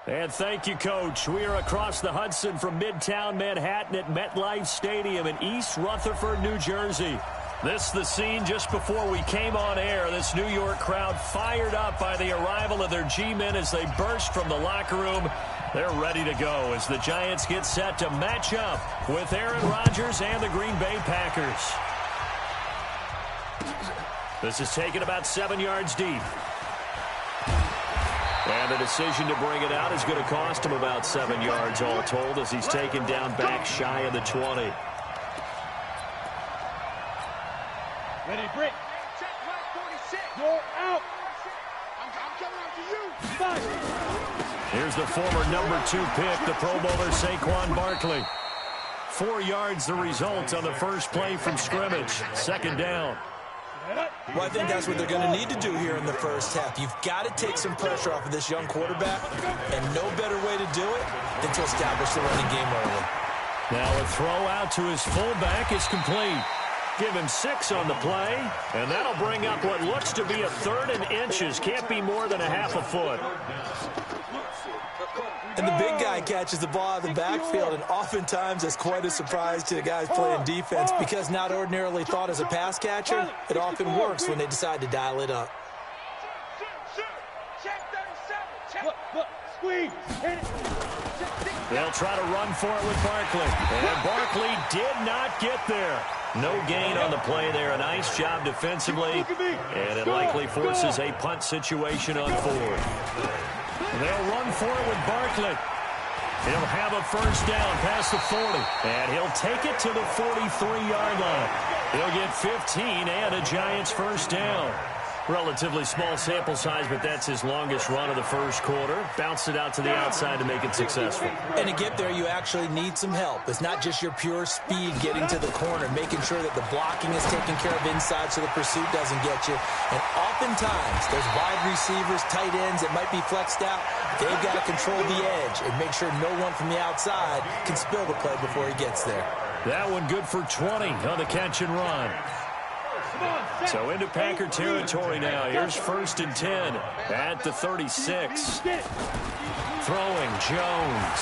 And thank you, Coach. We are across the Hudson from Midtown Manhattan at MetLife Stadium in East Rutherford, New Jersey. This is the scene just before we came on air. This New York crowd fired up by the arrival of their G-men as they burst from the locker room. They're ready to go as the Giants get set to match up with Aaron Rodgers and the Green Bay Packers. This is taken about 7 yards deep. And the decision to bring it out is going to cost him about 7 yards all told as he's taken down back shy of the 20. Ready, Brick. Check, 46. You're out. I'm coming out to you. Five. Here's the former number 2 pick, the Pro Bowler Saquon Barkley. 4 yards the result on the first play from scrimmage. Second down. Well, I think that's what they're going to need to do here in the first half. You've got to take some pressure off of this young quarterback, and no better way to do it than to establish the running game early. Now a throw out to his fullback is complete. Give him 6 on the play, and that'll bring up what looks to be a 3rd and inches. Can't be more than a half a foot. And the big guy catches the ball out of the backfield, and oftentimes it's quite a surprise to the guys playing defense because not ordinarily thought as a pass catcher, it often works when they decide to dial it up. They'll try to run for it with Barkley. And Barkley did not get there. No gain on the play there. A nice job defensively. And it likely forces a punt situation on 4th. They'll run for it with Barkley. He'll have a first down past the 40. And he'll take it to the 43-yard line. He'll get 15 and a Giants first down. Relatively small sample size, but that's his longest run of the first quarter. Bounced it out to the outside to make it successful. And to get there, you actually need some help. It's not just your pure speed getting to the corner, making sure that the blocking is taken care of inside so the pursuit doesn't get you. And oftentimes, those wide receivers, tight ends that might be flexed out, they've got to control the edge and make sure no one from the outside can spill the play before he gets there. That one good for 20 on the catch and run. So into Packer territory now. Here's 1st and 10 at the 36. Throwing Jones.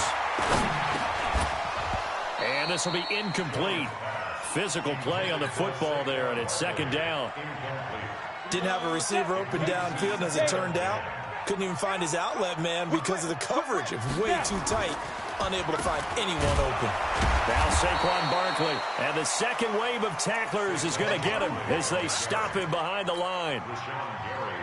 And this will be incomplete. Physical play on the football there, and it's 2nd down. Didn't have a receiver open downfield, and as it turned out, couldn't even find his outlet man because of the coverage. It was way too tight. Unable to find anyone open. Now Saquon Barkley, and the second wave of tacklers is going to get him as they stop him behind the line.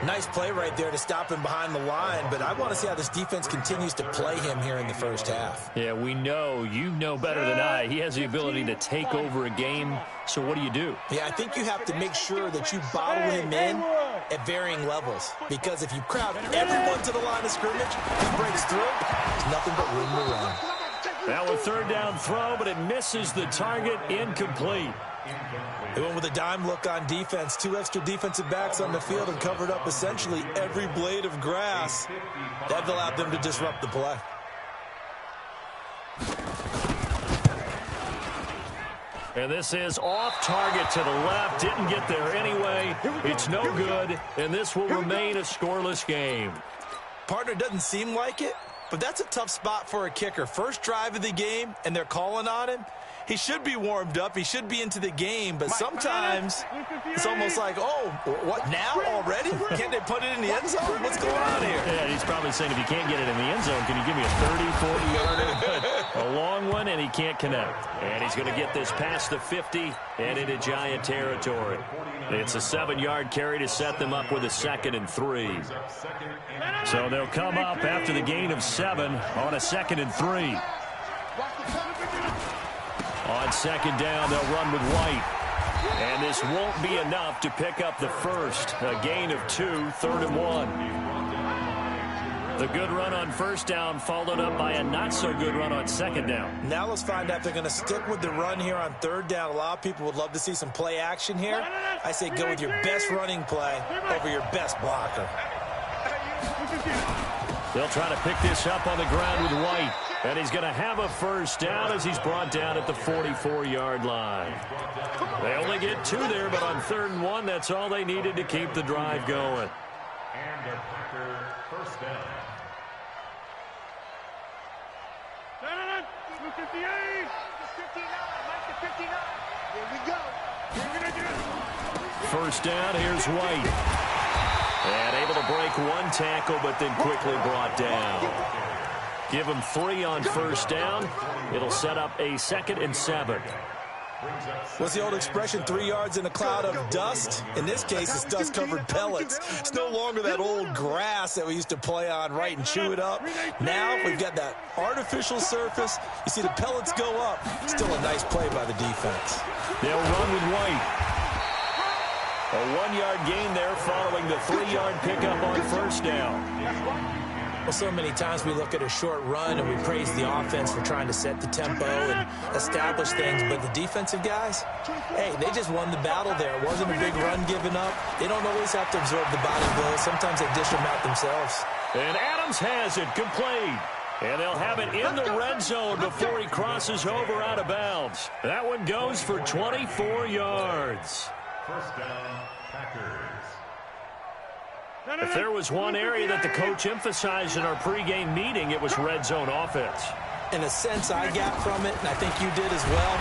Nice play right there to stop him behind the line, but I want to see how this defense continues to play him here in the first half. Yeah, we know. You know better than I. He has the ability to take over a game, so what do? Yeah, I think you have to make sure that you bottle him in at varying levels, because if you crowd everyone to the line of scrimmage, he breaks through, there's nothing but room to run. Now a 3rd down throw, but it misses the target. Incomplete. They went with a dime look on defense. 2 extra defensive backs on the field and covered up essentially every blade of grass. That allowed them to disrupt the play. And this is off target to the left. Didn't get there anyway. It's no good, and this will remain a scoreless game. Partner, doesn't seem like it, but that's a tough spot for a kicker. First drive of the game, and they're calling on him. He should be warmed up. He should be into the game, but sometimes it's almost like, oh, what, now already? Can't they put it in the end zone? What's going on here? Yeah, he's probably saying if you can't get it in the end zone, can you give me a 30, 40-yarder? A long one, and he can't connect. And he's going to get this past the 50 and into Giant territory. It's a 7-yard carry to set them up with a 2nd and 3. So they'll come up after the gain of 7 on a 2nd and 3. On 2nd down, they'll run with White. And this won't be enough to pick up the first. A gain of 2, 3rd and 1. The good run on 1st down followed up by a not-so-good run on 2nd down. Now let's find out if they're going to stick with the run here on 3rd down. A lot of people would love to see some play action here. I say go with your best running play over your best blocker. They'll try to pick this up on the ground with White. And he's going to have a first down as he's brought down at the 44-yard line. They only get 2 there, but on 3rd and 1, that's all they needed to keep the drive going. And a Packer first down. 58. 59. Mike to 59. Here we go. First down, here's White. And able to break one tackle, but then quickly brought down. Give him 3 on first down. It'll set up a 2nd and 7. What's the old expression, 3 yards in a cloud of dust? In this case, it's dust-covered pellets. It's no longer that old grass that we used to play on, right, and chew it up. Now we've got that artificial surface. You see the pellets go up. Still a nice play by the defense. They'll run with White. A 1-yard gain there following the 3-yard pickup on first down. Well, so many times we look at a short run and we praise the offense for trying to set the tempo and establish things, but the defensive guys, hey, they just won the battle there. It wasn't a big run given up. They don't always have to absorb the body blows. Sometimes they dish them out themselves. And Adams has it complete. And they'll have it in the red zone before he crosses over out of bounds. That one goes for 24 yards. First down, Packers. If there was one area that the coach emphasized in our pregame meeting, it was red zone offense. In a sense, I got from it, and I think you did as well.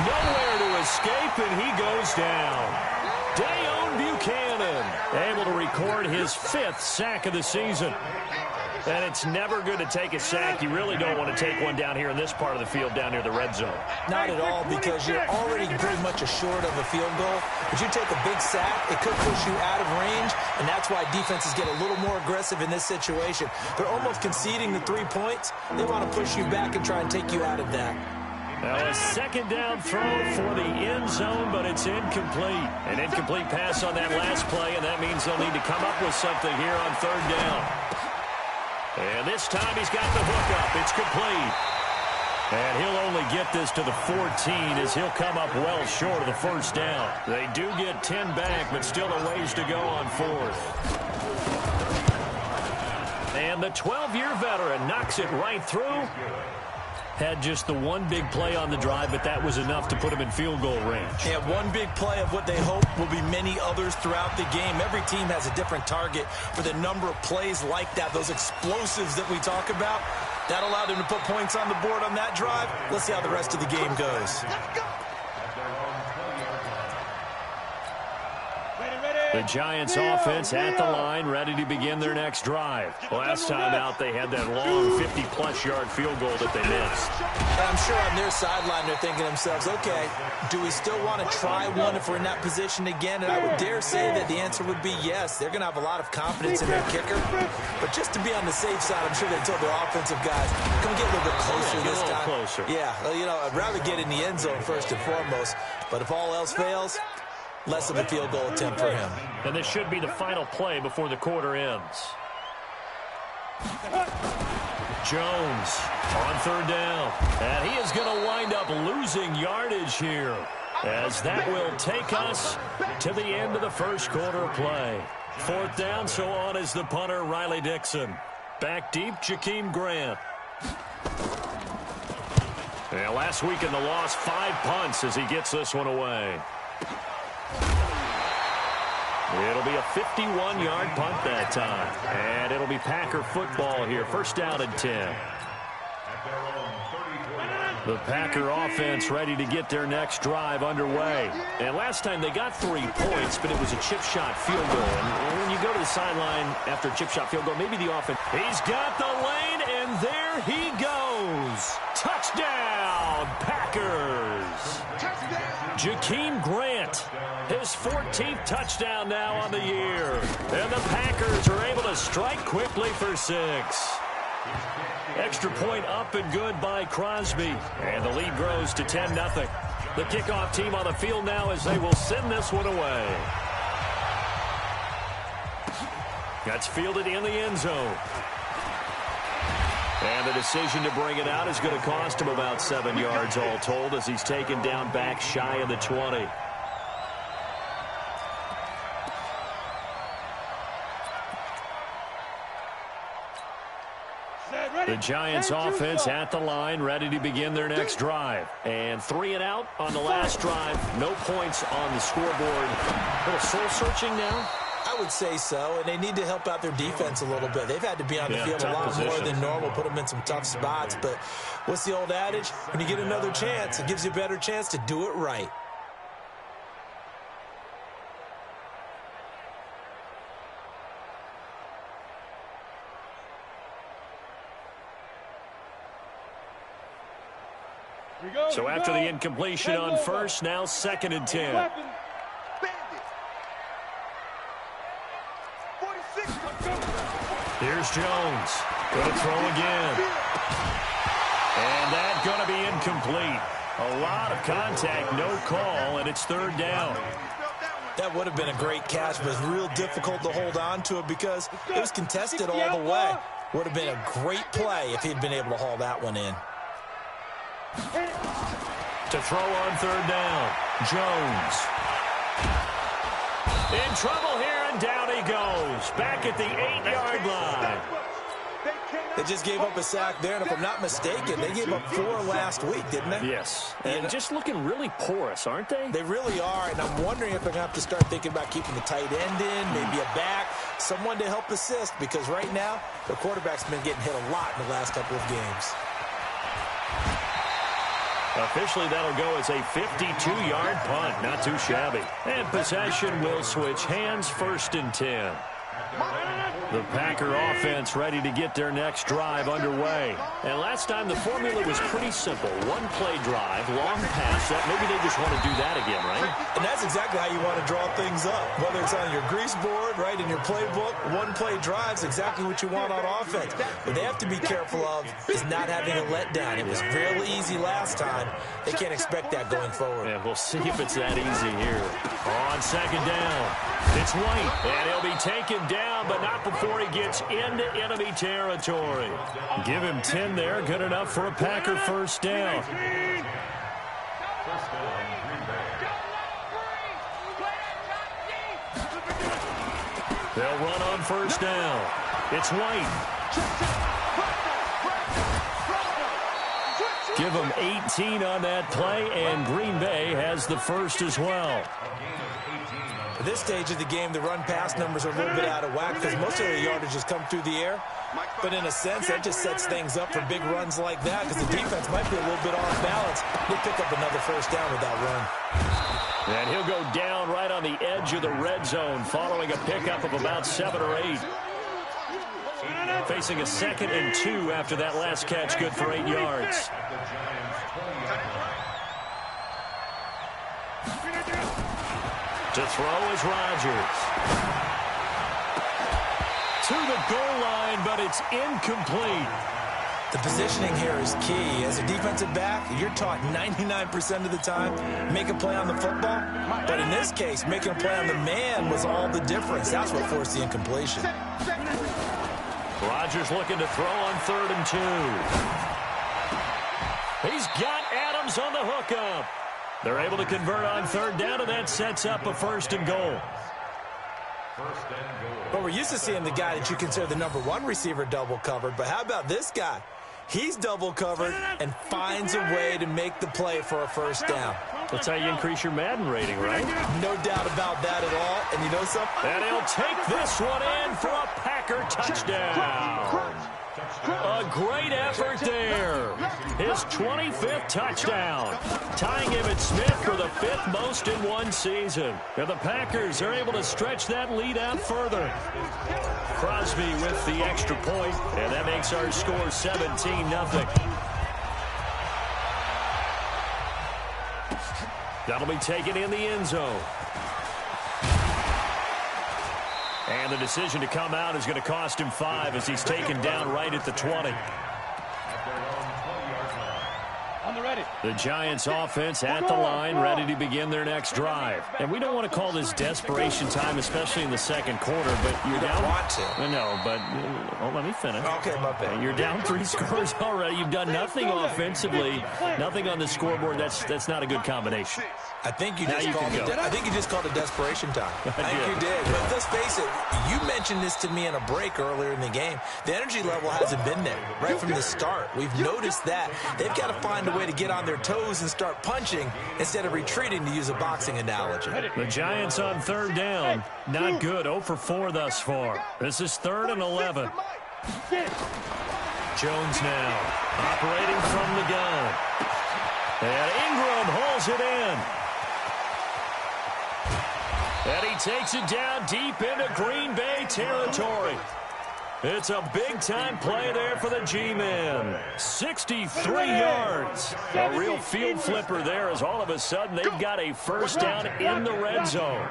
Nowhere to escape, and he goes down. Jjae187's able to record his 5th sack of the season. And it's never good to take a sack. You really don't want to take one down here in this part of the field down near the red zone. Not at all, because you're already pretty much assured of a field goal. But you take a big sack, it could push you out of range, and that's why defenses get a little more aggressive in this situation. They're almost conceding the 3 points. They want to push you back and try and take you out of that. Now a 2nd down throw for the end zone, but it's incomplete. An incomplete pass on that last play, and that means they'll need to come up with something here on 3rd down. And this time he's got the hook up. It's complete. And he'll only get this to the 14 as he'll come up well short of the first down. They do get 10 back, but still a ways to go on 4th. And the 12-year veteran knocks it right through. Had just the one big play on the drive, but that was enough to put him in field goal range. Yeah, one big play of what they hope will be many others throughout the game. Every team has a different target for the number of plays like that, those explosives that we talk about. That allowed him to put points on the board on that drive. Let's see how the rest of the game goes. The Giants offense at the line, ready to begin their next drive. Last time out, they had that long 50-plus yard field goal that they missed. And I'm sure on their sideline, they're thinking to themselves, okay, do we still want to try one if we're in that position again? And I would dare say that the answer would be yes. They're going to have a lot of confidence in their kicker. But just to be on the safe side, I'm sure they told their offensive guys, come get a little bit closer this time. Closer. Yeah, well, you know, I'd rather get in the end zone first and foremost. But if all else fails, less of a field goal attempt for him. And this should be the final play before the quarter ends. Jones on 3rd down. And he is going to wind up losing yardage here, as that will take us to the end of the first quarter of play. 4th down, so on is the punter, Riley Dixon. Back deep, Jakeem Grant. And last week in the loss, 5 punts as he gets this one away. It'll be a 51-yard punt that time. And it'll be Packer football here. First down and 10. The Packer offense ready to get their next drive underway. And last time they got 3 points, but it was a chip shot field goal. And when you go to the sideline after a chip shot field goal, maybe the offense. He's got the lane, and there he goes. Touchdown, Packers. Jakeem Grant, his 14th touchdown now on the year. And the Packers are able to strike quickly for 6. Extra point up and good by Crosby. And the lead grows to 10-0. The kickoff team on the field now as they will send this one away. That's fielded in the end zone. And the decision to bring it out is going to cost him about 7 yards all told as he's taken down back shy of the 20. The Giants offense at the line, ready to begin their next drive. And 3 and out on the last drive. No points on the scoreboard. A little soul-searching now. I would say so, and they need to help out their defense a little bit. They've had to be on the field a lot more than normal, put them in some tough spots. But what's the old adage? When you get another chance, it gives you a better chance to do it right. So after the incompletion on first, now 2nd and 10. Here's Jones. Going to throw again. And that's going to be incomplete. A lot of contact, no call, and it's 3rd down. That would have been a great catch, but it's real difficult to hold on to it because it was contested all the way. Would have been a great play if he'd been able to haul that one in. To throw on 3rd down, Jones. In trouble here, and down he goes. Back at the 8-yard line. They just gave up a sack there, and if I'm not mistaken, they gave up 4 last week, didn't they? Yes. And just looking really porous, aren't they? They really are, and I'm wondering if they're going to have to start thinking about keeping the tight end in, maybe a back, someone to help assist, because right now, the quarterback's been getting hit a lot in the last couple of games. Officially, that'll go as a 52-yard punt. Not too shabby. And possession will switch hands, 1st and 10. The Packer offense ready to get their next drive underway. And last time, the formula was pretty simple. One-play drive, long pass. Maybe they just want to do that again, right? And that's exactly how you want to draw things up. Whether it's on your grease board, right, in your playbook, one-play drive's exactly what you want on offense. What they have to be careful of is not having a letdown. It was real easy last time. They can't expect that going forward. Yeah, we'll see if it's that easy here. On 2nd down, it's White, and he'll be taken down, but not before he gets into enemy territory. Give him 10 there, good enough for a Packer 1st down. They'll run on 1st down. It's White. Give them 18 on that play, and Green Bay has the 1st as well. At this stage of the game, the run-pass numbers are a little bit out of whack because most of the yardage has come through the air. But in a sense, that just sets things up for big runs like that because the defense might be a little bit off balance. They pick up another 1st down with that run. And he'll go down right on the edge of the red zone following a pickup of about 7 or 8. Facing a 2nd and 2 after that last catch, good for 8 yards. To throw is Rodgers. To the goal line, but it's incomplete. The positioning here is key. As a defensive back, you're taught 99% of the time, make a play on the football. But in this case, making a play on the man was all the difference. That's what forced the incompletion. Rodgers looking to throw on 3rd and 2. He's got Adams on the hookup. They're able to convert on 3rd down, and that sets up a 1st and goal. Well, we're used to seeing the guy that you consider the #1 receiver double covered, but how about this guy? He's double covered and finds a way to make the play for a 1st down. That's how you increase your Madden rating, right? No doubt about that at all. And you know something? And he'll take this one in for a Packer touchdown. A great effort there. His 25th touchdown, tying him at Smith for the 5th most in one season. And the Packers are able to stretch that lead out further. Crosby with the extra point, and that makes our score 17-0. That'll be taken in the end zone. And the decision to come out is going to cost him 5 as he's taken down right at the 20. The Giants offense at the line, ready to begin their next drive. And we don't want to call this desperation time, especially in the 2nd quarter, but you're down. Want to. I know, but let me finish. Okay, my bad. You're down 3 scores already. You've done nothing offensively, nothing on the scoreboard. That's not a good combination. I think you just called it desperation time. I think you did. But let's face it, you mentioned this to me in a break earlier in the game. The energy level hasn't been there right from the start. We've noticed that. They've got to find a way to get on their toes and start punching instead of retreating, to use a boxing analogy. The Giants on third down. Not good. 0 for 4 thus far. This is 3rd and 11. Jones now operating from the gun. And Ingram holds it in. And he takes it down deep into Green Bay territory. It's a big-time play there for the G-Men. 63 yards. A real field flipper there, as all of a sudden they've got a first down in the red zone.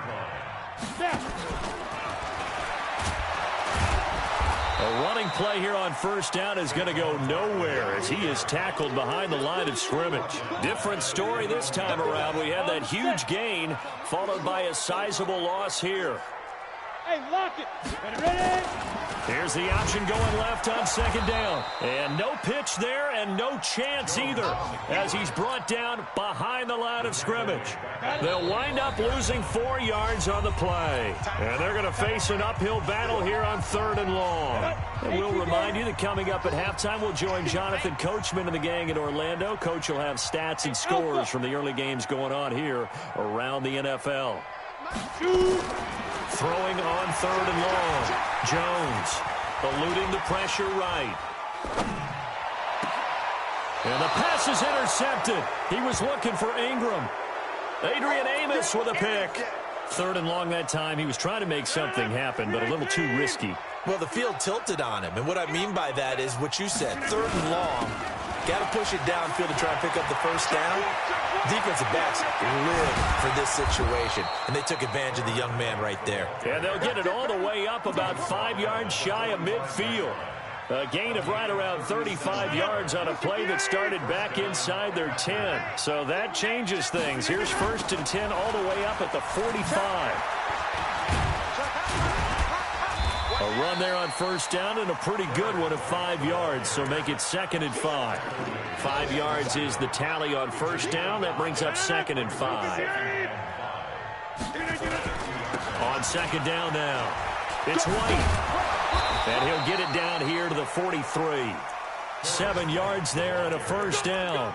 A running play here on first down is going to go nowhere as he is tackled behind the line of scrimmage. Different story this time around. We had that huge gain followed by a sizable loss here. Hey, lock it. Ready? Here's the option going left on second down. And no pitch there and no chance either as he's brought down behind the line of scrimmage. They'll wind up losing 4 yards on the play. And they're going to face an uphill battle here on 3rd and long. And we'll remind you that coming up at halftime, we'll join Jonathan Coachman and the gang in Orlando. Coach will have stats and scores from the early games going on here around the NFL. Throwing on 3rd and long. Jones eluding the pressure right. And the pass is intercepted. He was looking for Ingram. Adrian Amos with a pick. 3rd and long that time. He was trying to make something happen, but a little too risky. Well, the field tilted on him, and what I mean by that is what you said. 3rd and long. Got to push it downfield to try and pick up the first down. Defensive backs live for this situation, and they took advantage of the young man right there. And they'll get it all the way up about 5 yards shy of midfield. A gain of right around 35 yards on a play that started back inside their 10. So that changes things. Here's 1st and 10 all the way up at the 45. A run there on first down and a pretty good one of 5 yards, so make it 2nd and 5. 5 yards is the tally on first down. That brings up 2nd and 5. On second down now, it's White. And he'll get it down here to the 43. 7 yards there and a first down.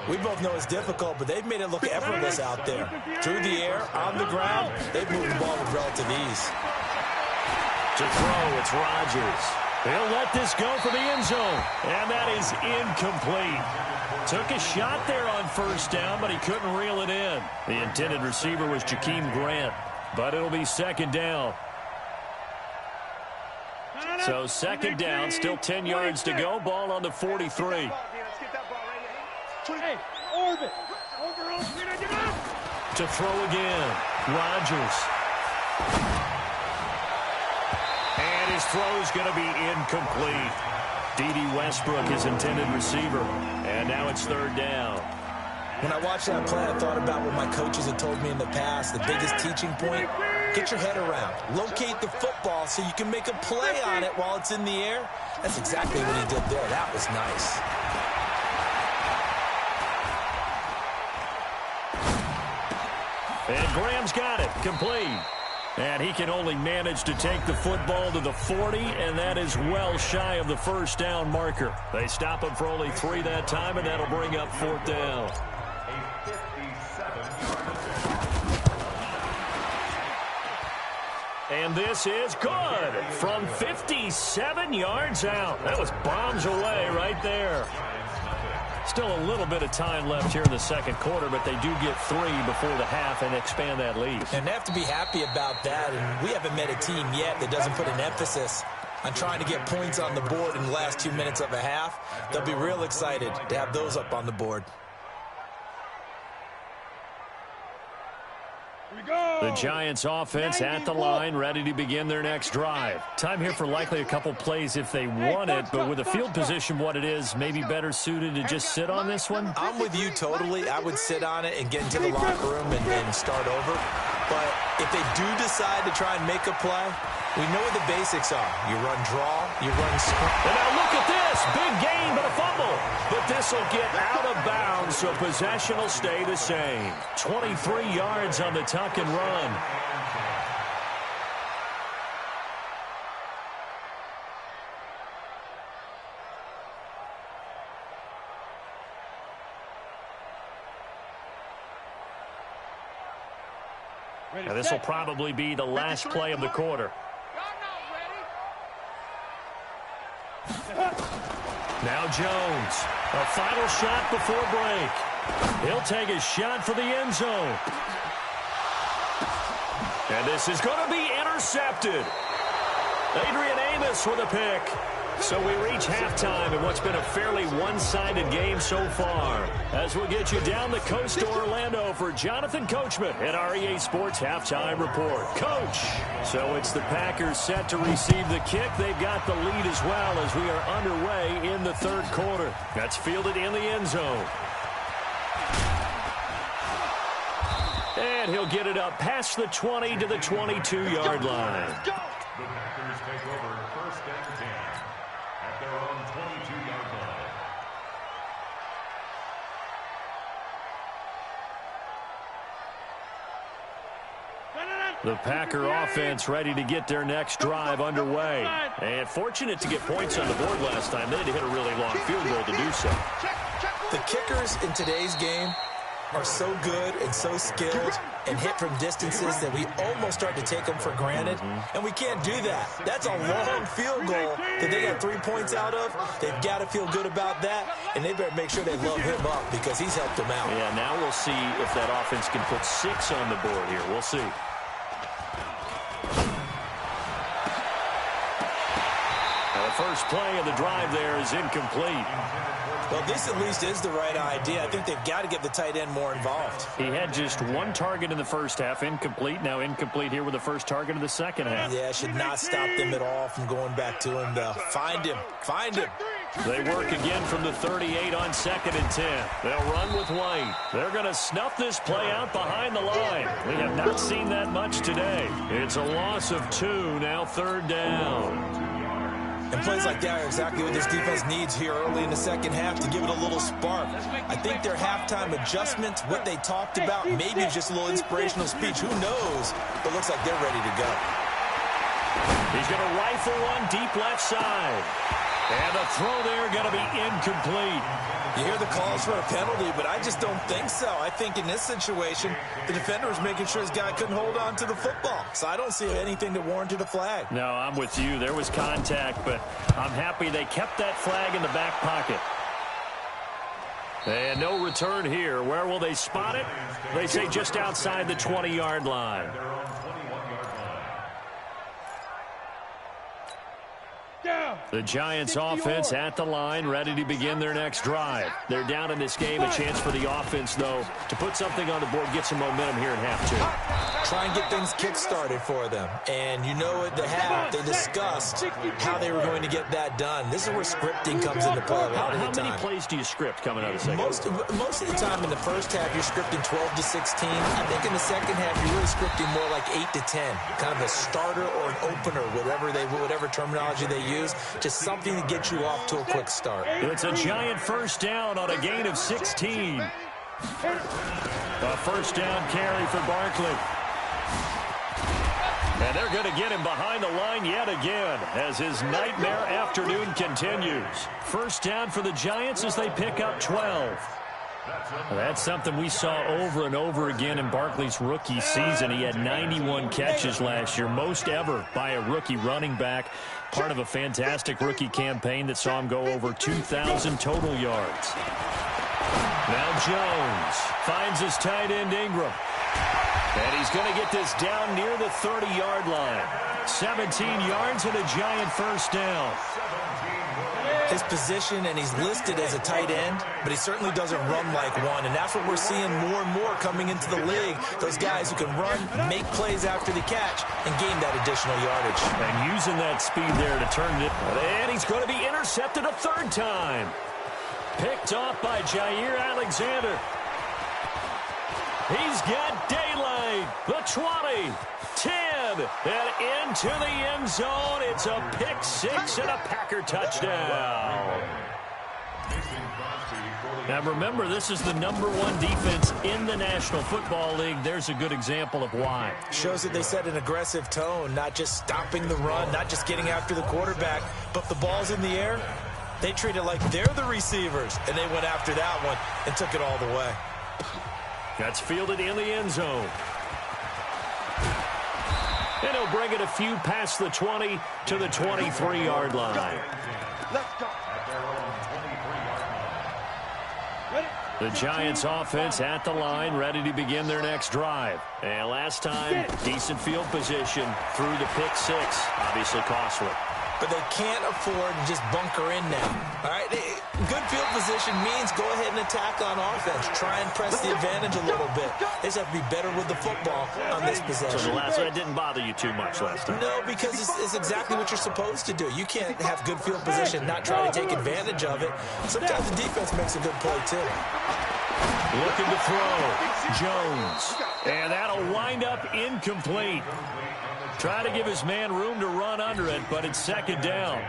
We both know it's difficult, but they've made it look effortless out there. Through the air, on the ground, they've moved the ball with relative ease. To throw, it's Rodgers. He'll let this go for the end zone, and that is incomplete. Took a shot there on first down, but he couldn't reel it in. The intended receiver was Jakeem Grant, but it'll be 2nd down. So 2nd down, still 10 yards to go. Ball on the 43. Hey, orbit. To throw again, Rodgers. And his throw's going to be incomplete. D.D. Westbrook, his intended receiver. And now it's 3rd down. When I watched that play, I thought about what my coaches had told me in the past. The biggest teaching point, get your head around. Locate the football so you can make a play on it while it's in the air. That's exactly what he did there. That was nice. And Graham's got it. Complete. And he can only manage to take the football to the 40, and that is well shy of the first down marker. They stop him for only 3 that time, and that'll bring up 4th down. And this is good from 57 yards out. That was bombs away right there. Still a little bit of time left here in the second quarter, but they do get 3 before the half and expand that lead. And they have to be happy about that, and we haven't met a team yet that doesn't put an emphasis on trying to get points on the board in the last 2 minutes of a half. They'll be real excited to have those up on the board. The Giants offense at the line, ready to begin their next drive. Time here for likely a couple plays if they want it, but with the field position what it is, maybe better suited to just sit on this one? I'm with you totally. I would sit on it and get into the locker room and start over. But if they do decide to try and make a play, we know what the basics are. You run draw, you run sprint. And now look at this. Big gain, but a fumble. But this will get out of bounds, so possession will stay the same. 23 yards on the tuck and run. And this will probably be the last play of the quarter. Now Jones, a final shot before break. He'll take a shot for the end zone. And this is going to be intercepted. Adrian Amos with a pick. So we reach halftime in what's been a fairly one-sided game so far. As we'll get you down the coast to Orlando for Jonathan Coachman at our EA Sports Halftime Report. Coach, so it's the Packers set to receive the kick. They've got the lead as well as we are underway in the third quarter. That's fielded in the end zone. And he'll get it up past the 20 to the 22-yard line. The Packers take over first and 10 at their own 22-yard line. The Packer offense ready to get their next drive underway. And fortunate to get points on the board last time. They had to hit a really long field goal to do so. The kickers in today's game are so good and so skilled and hit from distances that we almost start to take them for granted. And we can't do that. That's a long field goal that they got 3 points out of. They've got to feel good about that, and they better make sure they love him up because he's helped them out. Yeah, now we'll see if that offense can put 6 on the board here. We'll see. The first play of the drive there is incomplete. Well, this at least is the right idea. I think they've got to get the tight end more involved. He had just 1 target in the first half, incomplete. Now incomplete here with the first target of the second half. Yeah, should not stop them at all from going back to him, though. Find him. Find him. They work again from the 38 on 2nd and 10. They'll run with White. They're going to snuff this play out behind the line. We have not seen that much today. It's a loss of 2, now 3rd down. And plays like that are exactly what this defense needs here early in the second half to give it a little spark. I think their halftime adjustment, what they talked about, maybe it's just a little inspirational speech. Who knows? But looks like they're ready to go. He's going to rifle one deep left side. And the throw there going to be incomplete. You hear the calls for a penalty, but I just don't think so. I think in this situation, the defender was making sure his guy couldn't hold on to the football. So I don't see anything that warranted a flag. No, I'm with you. There was contact, but I'm happy they kept that flag in the back pocket. And no return here. Where will they spot it? They say just outside the 20-yard line. The Giants offense at the line, ready to begin their next drive. They're down in this game. A chance for the offense, though, to put something on the board, get some momentum here in half 2. Try and get things kick-started for them. And you know at the half, they discussed how they were going to get that done. This is where scripting comes into play a lot of the time. How many plays do you script coming out of the second? Most of the time in the first half, you're scripting 12 to 16. I think in the second half, you're really scripting more like 8 to 10. Kind of a starter or an opener, whatever terminology they use. Just something to get you off to a quick start. It's a Giant first down on a gain of 16. A first down carry for Barkley. And they're going to get him behind the line yet again as his nightmare afternoon continues. First down for the Giants as they pick up 12. That's something we saw over and over again in Barkley's rookie season. He had 91 catches last year, most ever by a rookie running back. Part of a fantastic rookie campaign that saw him go over 2,000 total yards. Now Jones finds his tight end Ingram. And he's going to get this down near the 30-yard line. 17 yards and a Giant first down. His position, and he's listed as a tight end, but he certainly doesn't run like one, and that's what we're seeing more and more coming into the league. Those guys who can run, make plays after the catch, and gain that additional yardage. And using that speed there to turn it. And he's going to be intercepted a 3rd time. Picked off by Jair Alexander. He's got daylight. The 20, 10, and into the end zone. It's a pick 6 and a Packer touchdown. Now remember, this is the #1 defense in the National Football League. There's a good example of why. Shows that they set an aggressive tone, not just stopping the run, not just getting after the quarterback, but if the ball's in the air, they treat it like they're the receivers, and they went after that one and took it all the way. That's fielded in the end zone. And he'll bring it a few past the 20 to the 23-yard line. Let's go. The Giants offense at the line, ready to begin their next drive. And last time, decent field position through the pick six. Obviously costly. But they can't afford to just bunker in now. All right, good field position means go ahead and attack on offense. Try and press the advantage a little bit. They just have to be better with the football on this possession. So the last one didn't bother you too much last time? No, because it's exactly what you're supposed to do. You can't have good field position, not try to take advantage of it. Sometimes the defense makes a good play, too. Looking to throw. Jones. And that'll wind up incomplete. Try to give his man room to run under it, but it's second down.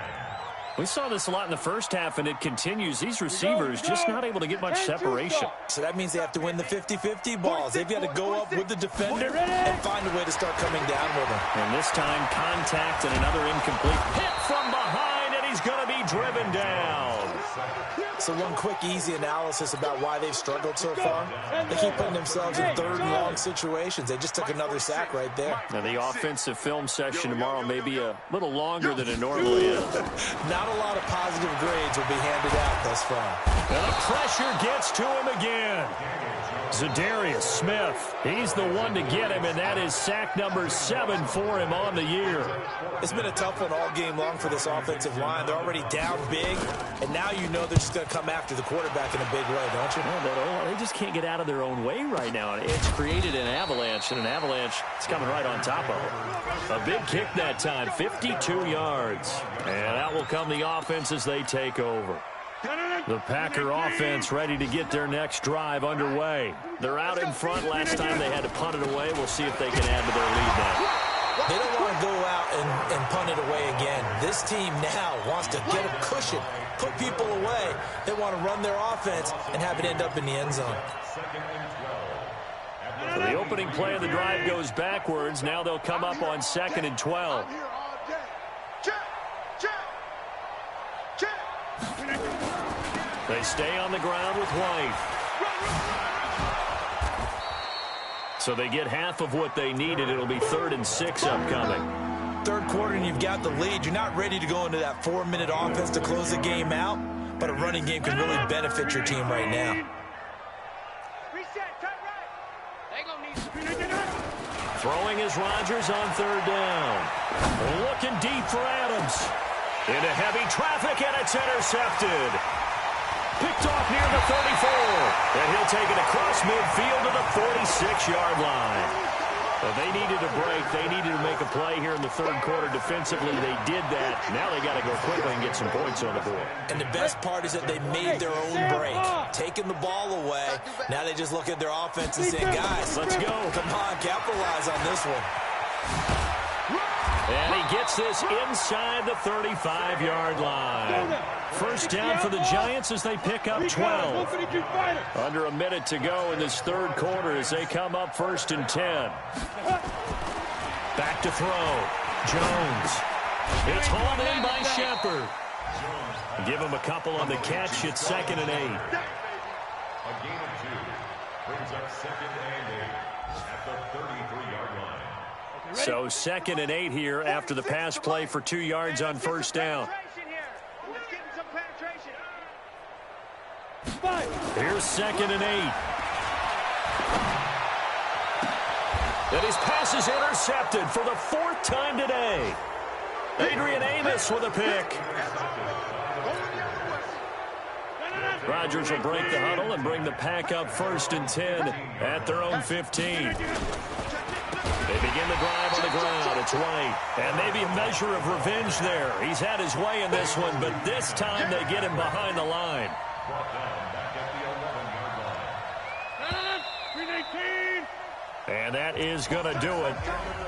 We saw this a lot in the first half, and it continues. These receivers just not able to get much separation. So that means they have to win the 50-50 balls. They've got to go up with the defender and find a way to start coming down with him. And this time, contact and another incomplete. Hit from behind, and he's going to be driven down. So one quick, easy analysis about why they've struggled so far. They keep putting themselves in third and long situations. They just took another sack right there. Now, the offensive film session tomorrow may be a little longer than it normally is. Not a lot of positive grades will be handed out thus far. And the pressure gets to him again. Zadarius Smith, he's the one to get him, and that is sack number 7 for him on the year. It's been a tough one all game long for this offensive line. They're already down big, and now you know they're just going to come after the quarterback in a big way, don't you? Well, they just can't get out of their own way right now. It's created an avalanche, and an avalanche is coming right on top of it. A big kick that time, 52 yards. And that will come the offense as they take over. The Packer offense ready to get their next drive underway. They're out in front. Last time they had to punt it away. We'll see if they can add to their lead now. They don't want to go out and punt it away again. This team now wants to get a cushion, put people away. They want to run their offense and have it end up in the end zone. So the opening play of the drive goes backwards. Now they'll come up on 2nd and 12. They stay on the ground with White. So they get half of what they needed. It'll be 3rd and 6 upcoming. Third quarter and you've got the lead. You're not ready to go into that 4-minute offense to close the game out, but a running game can really benefit your team right now. Throwing is Rodgers on 3rd down. Looking deep for Adams. Into heavy traffic, and it's intercepted. Picked off near the 34. And he'll take it across midfield to the 46-yard line. Well, they needed a break. They needed to make a play here in the third quarter defensively. They did that. Now they got to go quickly and get some points on the board. And the best part is that they made their own break, taking the ball away. Now they just look at their offense and say, guys, let's go. Come on, capitalize on this one. And he gets this inside the 35-yard line. First down for the Giants as they pick up 12. Under a minute to go in this third quarter as they come up 1st and 10. Back to throw. Jones. It's hauled in by Shepard. Give him a couple on the catch. It's 2nd and 8. A gain of 2 brings up 2nd and 8 at the 33-yard line. So 2nd and 8 here after the pass play for 2 yards on first down. Here's 2nd and 8. And his pass is intercepted for the 4th time today. Adrian Amos with a pick. Rodgers will break the huddle and bring the pack up 1st and 10 at their own 15. They begin the drive on the ground. It's White. And maybe a measure of revenge there. He's had his way in this one, but this time they get him behind the line. And that is going to do it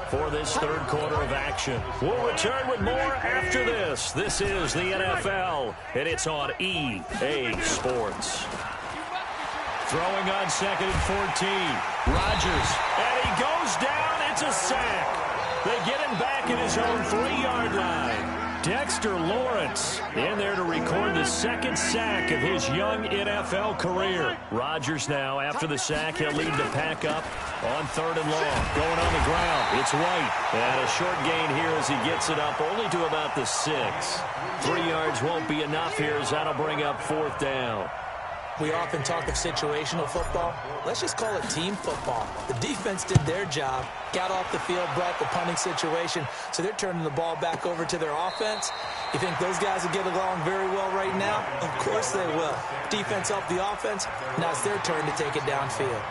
for this third quarter of action. We'll return with more after this. This is the NFL, and it's on EA Sports. Throwing on 2nd and 14. Rodgers, and he goes down. It's a sack. They get him back at his own 3-yard line. Dexter Lawrence in there to record the 2nd sack of his young NFL career. Rodgers now, after the sack, he'll lead the pack up On 3rd and long, going on the ground, it's White. And a short gain here as he gets it up only to about the 6. 3 yards won't be enough here as that'll bring up 4th down. We often talk of situational football. Let's just call it team football. The defense did their job, got off the field, brought the punting situation, so they're turning the ball back over to their offense. You think those guys will get along very well right now? Of course they will. Defense helped the offense. Now it's their turn to take it downfield.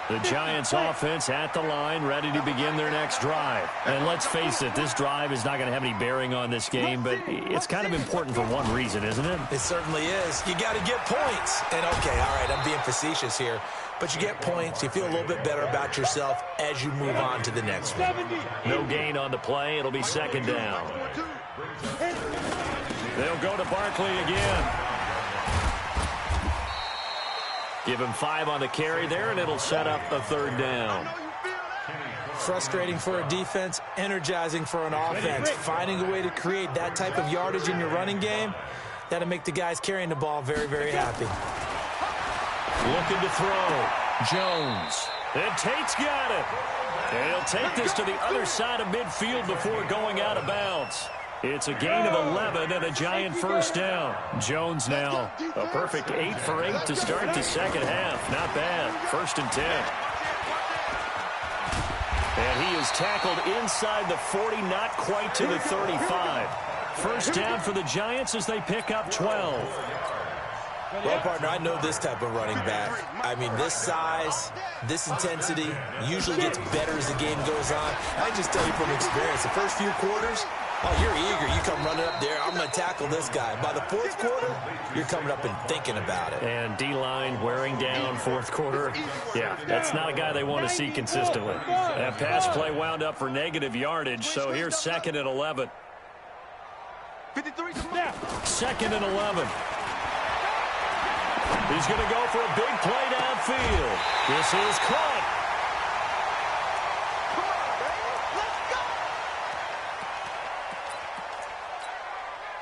The Giants offense at the line, ready to begin their next drive. And let's face it, this drive is not going to have any bearing on this game, but it's kind of important for one reason, isn't it? It certainly is. You got to get points. And okay, all right, I'm being facetious here, but you get points, you feel a little bit better about yourself as you move on to the next one. No gain on the play. It'll be 2nd down. They'll go to Barkley again. Give him 5 on the carry there, and it'll set up a 3rd down. Frustrating for a defense, energizing for an offense. Finding a way to create that type of yardage in your running game, that'll make the guys carrying the ball very, very happy. Looking to throw. Jones. And Tate's got it. And he'll take this to the other side of midfield before going out of bounds. It's a gain of 11 and a Giant 1st down. Jones now a perfect 8 for 8 to start the second half. Not bad. 1st and 10. And he is tackled inside the 40, not quite to the 35. 1st down for the Giants as they pick up 12. Well, partner, I know this type of running back. I mean, this size, this intensity usually gets better as the game goes on. I just tell you from experience, the first few quarters, oh, you're eager. You come running up there. I'm going to tackle this guy. By the 4th quarter, you're coming up and thinking about it. And D-line wearing down 4th quarter. Yeah, that's not a guy they want to see consistently. That pass play wound up for negative yardage, so here's 2nd and 11. 2nd and 11. He's going to go for a big play downfield. This is caught.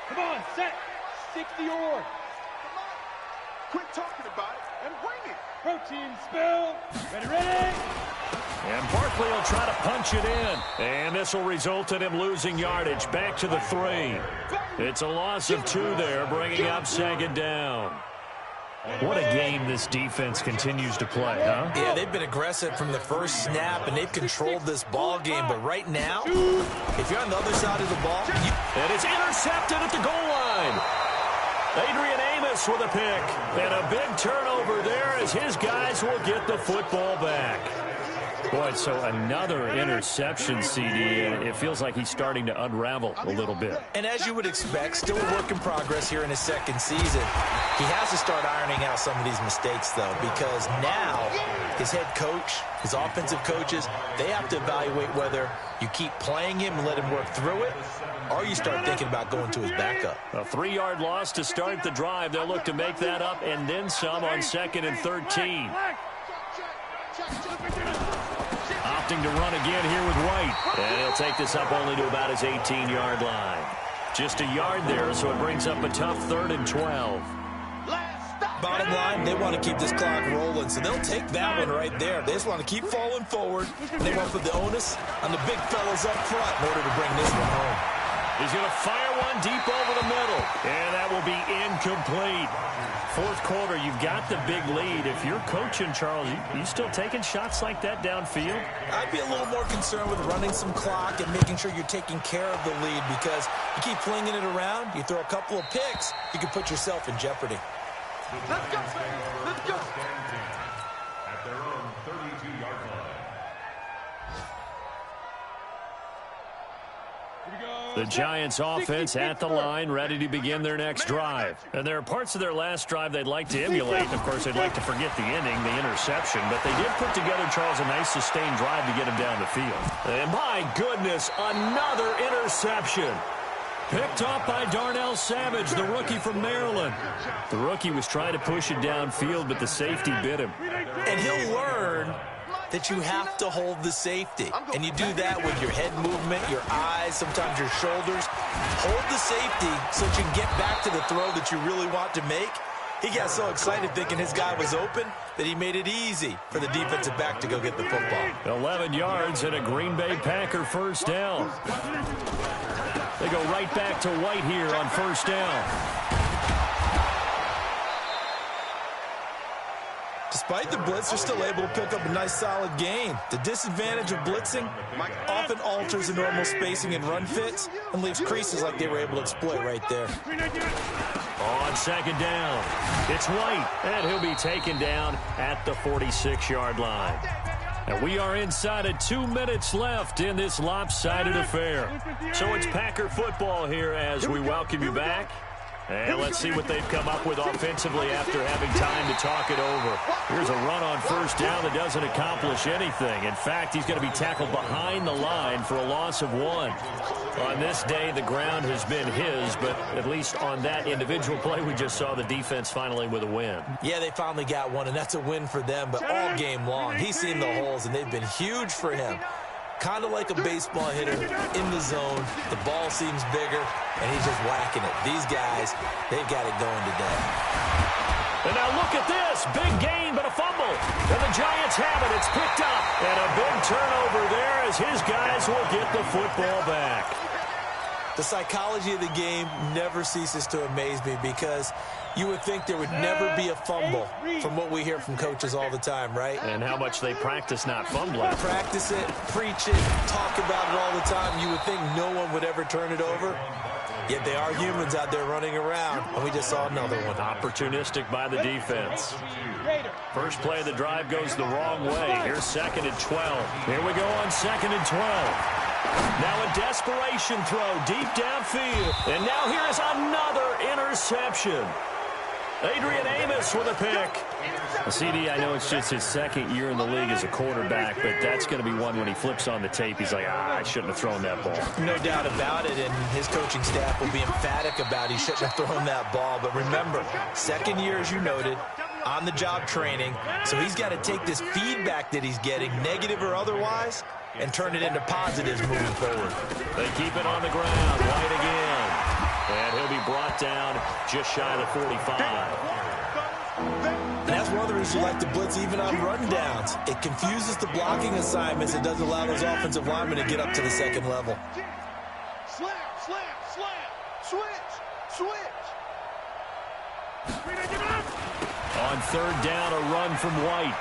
Come on, set. 60 or. Quit talking about it and bring it. Protein spill. Ready. And Barkley will try to punch it in. And this will result in him losing yardage back to the 3. It's a loss of 2 there, bringing up 2nd down. What a game this defense continues to play, huh? Yeah, they've been aggressive from the first snap, and they've controlled this ball game. But right now, if you're on the other side of the ball, and it's intercepted at the goal line. Adrian Amos with a pick. And a big turnover there as his guys will get the football back. Boy, so another interception, CD, and it feels like he's starting to unravel a little bit. And as you would expect, still a work in progress here in his 2nd season. He has to start ironing out some of these mistakes, though, because now his head coach, his offensive coaches, they have to evaluate whether you keep playing him and let him work through it, or you start thinking about going to his backup. A 3-yard loss to start the drive. They'll look to make that up and then some on 2nd and 13. Opting to run again here with White. And he'll take this up only to about his 18-yard line. Just a yard there, so it brings up a tough 3rd and 12. Bottom line, they want to keep this clock rolling, so they'll take that one right there. They just want to keep falling forward. They want to put the onus on the big fellas up front in order to bring this one home. He's going to fire one deep over the middle, and that will be incomplete. 4th quarter, you've got the big lead. If you're coaching, Charles, you still taking shots like that downfield? I'd be a little more concerned with running some clock and making sure you're taking care of the lead, because you keep flinging it around, you throw a couple of picks, you can put yourself in jeopardy. Let's go. Let's go. At their own 32-yard line. The Giants offense at the line, ready to begin their next drive. And there are parts of their last drive they'd like to emulate. Of course, they'd like to forget the inning, the interception. But they did put together, Charles, a nice sustained drive to get him down the field. And my goodness, another interception. Picked off by Darnell Savage, the rookie from Maryland. The rookie was trying to push it downfield, but the safety bit him. And he'll learn that you have to hold the safety. And you do that with your head movement, your eyes, sometimes your shoulders. Hold the safety so that you can get back to the throw that you really want to make. He got so excited thinking his guy was open that he made it easy for the defensive back to go get the football. 11 yards and a Green Bay Packer first down. They go right back to White here on first down. Despite the blitz, they're still able to pick up a nice solid gain. The disadvantage of blitzing often alters the normal spacing and run fits and leaves creases like they were able to exploit right there. On second down, it's White, and he'll be taken down at the 46-yard line. And we are inside of 2 minutes left in this lopsided affair. So it's Packer football here as we welcome you back. And let's see what they've come up with offensively after having time to talk it over. Here's a run on first down that doesn't accomplish anything. In fact, he's going to be tackled behind the line for a loss of 1. On this day, the ground has been his, but at least on that individual play, we just saw the defense finally with a win. Yeah, they finally got one, and that's a win for them, but all game long, he's seen the holes, and they've been huge for him. Kind of like a baseball hitter in the zone. The ball seems bigger, and he's just whacking it. These guys, they've got it going today. And now look at this. Big gain, but a fumble. And the Giants have it. It's picked up. And a big turnover there as his guys will get the football back. The psychology of the game never ceases to amaze me because you would think there would never be a fumble from what we hear from coaches all the time, right? And how much they practice not fumbling. Practice it, preach it, talk about it all the time. You would think no one would ever turn it over. Yet they are humans out there running around, and we just saw another one. Opportunistic by the defense. First play of the drive goes the wrong way. Here's 2nd and 12. Here we go on 2nd and 12. Now a desperation throw deep downfield. And now here is another interception. Adrian Amos with a pick. CD, I know it's just his 2nd year in the league as a quarterback, but that's going to be one when he flips on the tape. He's like, I shouldn't have thrown that ball. No doubt about it, and his coaching staff will be emphatic about he shouldn't have thrown that ball. But remember, 2nd year, as you noted, on-the-job training, so he's got to take this feedback that he's getting, negative or otherwise, and turn it into positives moving forward. They keep it on the ground. White again. And he'll be brought down just shy of the 45. And that's one of the reasons you like to blitz even on rundowns. It confuses the blocking assignments. It doesn't allow those offensive linemen to get up to the 2nd level. Slam, slam, slam. Switch, switch. On 3rd down, a run from White.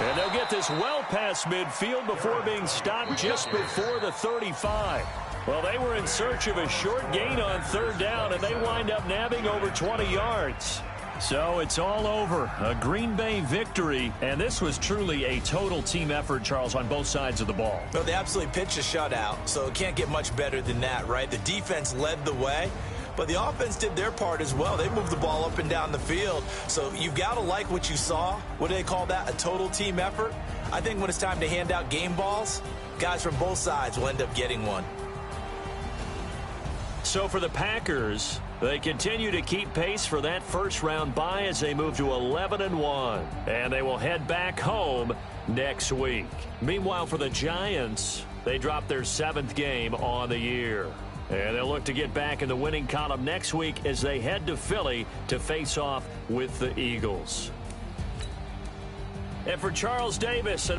And they'll get this well past midfield before being stopped just before the 35. Well, they were in search of a short gain on 3rd down, and they wind up nabbing over 20 yards. So it's all over. A Green Bay victory, and this was truly a total team effort, Charles, on both sides of the ball. Well, they absolutely pitched a shutout, so it can't get much better than that, right? The defense led the way, but the offense did their part as well. They moved the ball up and down the field, so you've got to like what you saw. What do they call that, a total team effort? I think when it's time to hand out game balls, guys from both sides will end up getting one. So for the Packers, they continue to keep pace for that first-round bye as they move to 11-1. And they will head back home next week. Meanwhile, for the Giants, they drop their 7th game on the year. And they'll look to get back in the winning column next week as they head to Philly to face off with the Eagles. And for Charles Davis...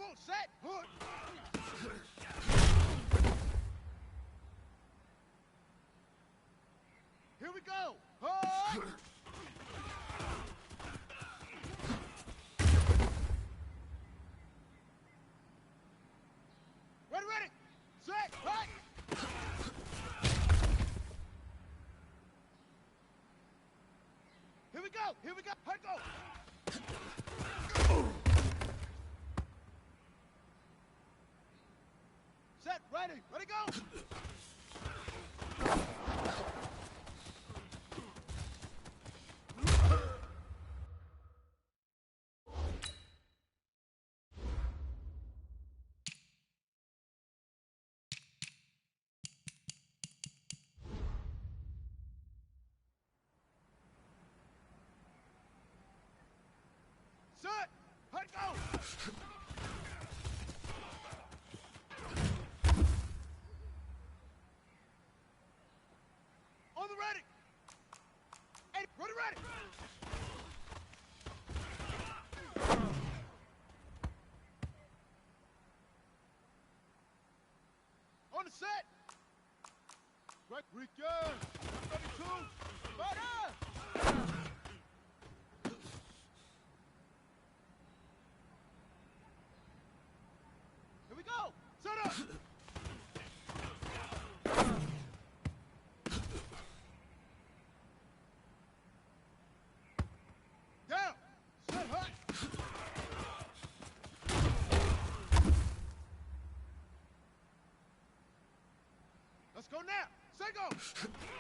on, set, hook. Here we go. Hook. Ready, set, hook. Here we go, hut go. Set, ready, go. Set, hut go. On the ready. Hey, ready. On the set. Right, weekend. 32. Fire! Here we go. Set up. Down. Set hut. Let's go now. Set go.